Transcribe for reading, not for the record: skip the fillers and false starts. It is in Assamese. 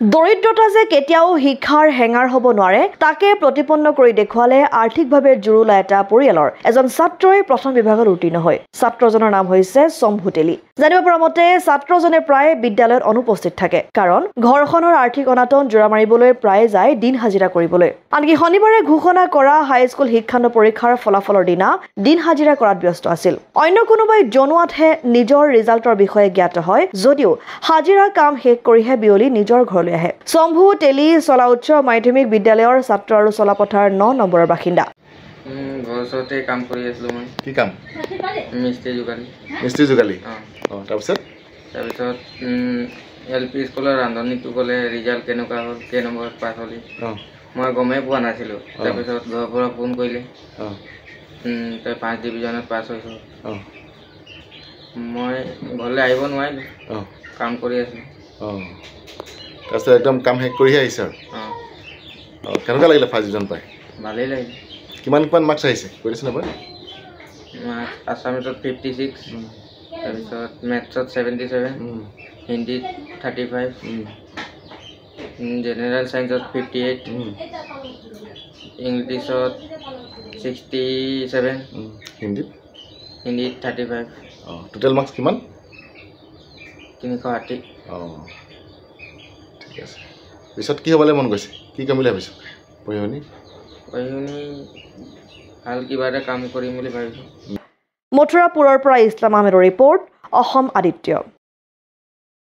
দৰিদ্ৰতা যে কেতিয়াও শিক্ষাৰ হেঙাৰ হ'ব নোৱাৰে তাকে প্ৰতিপন্ন কৰি দেখুৱালে আৰ্থিকভাৱে জুৰুলা এটা পৰিয়ালৰ এজন ছাত্ৰই প্ৰথম বিভাগত উত্তীৰ্ণ হয় ছাত্ৰজনৰ নাম হৈছে শম্ভু তেলী জানিব পৰা মতে ছাত্ৰজনে প্ৰায় বিদ্যালয়ত অনুপস্থিত থাকে কাৰণ ঘৰখনৰ আৰ্থিক অনাটন জোৰা মাৰিবলৈ প্ৰায় যায় দিন হাজিৰা কৰিবলৈ আনকি শনিবাৰে ঘোষণা কৰা হাইস্কুল শিক্ষান্ত পৰীক্ষাৰ ফলাফলৰ দিনা দিন হাজিৰা কৰাত ব্যস্ত আছিল অন্য কোনোবাই জনোৱাতহে নিজৰ ৰিজাল্টৰ বিষয়ে জ্ঞাত হয় যদিও হাজিৰা কাম শেষ কৰিহে বিয়লি নিজৰ ঘৰলৈ আহে শম্ভু তেলী চলা উচ্চ মাধ্যমিক বিদ্যালয়ৰ ছাত্ৰ আৰু চলাপথাৰ 9 নম্বৰৰ বাসিন্দা ঘৰতে কাম কৰি আছিলোঁ মই কি কাম মিস্ত্ৰী যোগালী তাৰপিছত LP স্কুলৰ ৰান্ধনীটো ক'লে ৰিজাল্ট কেনেকুৱা হ'ল কেই নম্বৰত পাছ হ'লি মই গমেই পোৱা নাছিলোঁ তাৰপিছত ঘৰৰ পৰা ফোন কৰিলে তই 5 ডিভিজনত পাছ হৈছ মই ঘৰলৈ আহিব নোৱাৰিলোঁ কাম কৰি আছিলোঁ তাৰপিছত একদম কাম শেষ কৰিহে আহিছে আৰু কেনেকুৱা লাগিলে ফাৰ্ষ্ট ডিভিজন পাই ভালেই লাগিল কিমান মাৰ্কছ আহিছে কৈ দিছে নহয় আছামিছত 56 তাৰপিছত মেথছত 77 হিন্দীত 35 জেনেৰেল ছায়েন্সত 58 ইংলিছত 67 হিন্দীত 35 টোটেল মাৰ্কছ কিমান 380 ঠিক আছে পিছত কি হ'বলৈ মন গৈছে কি কৰিম বুলি ভাবিছোঁ পঢ়ি শুনি ভাল কিবা এটা কাম কৰিম বুলি ভাবিছোঁ মথুৰাপুৰৰ পৰা ইছলাম আহমেদৰ ৰিপৰ্ট অসম আদিত্য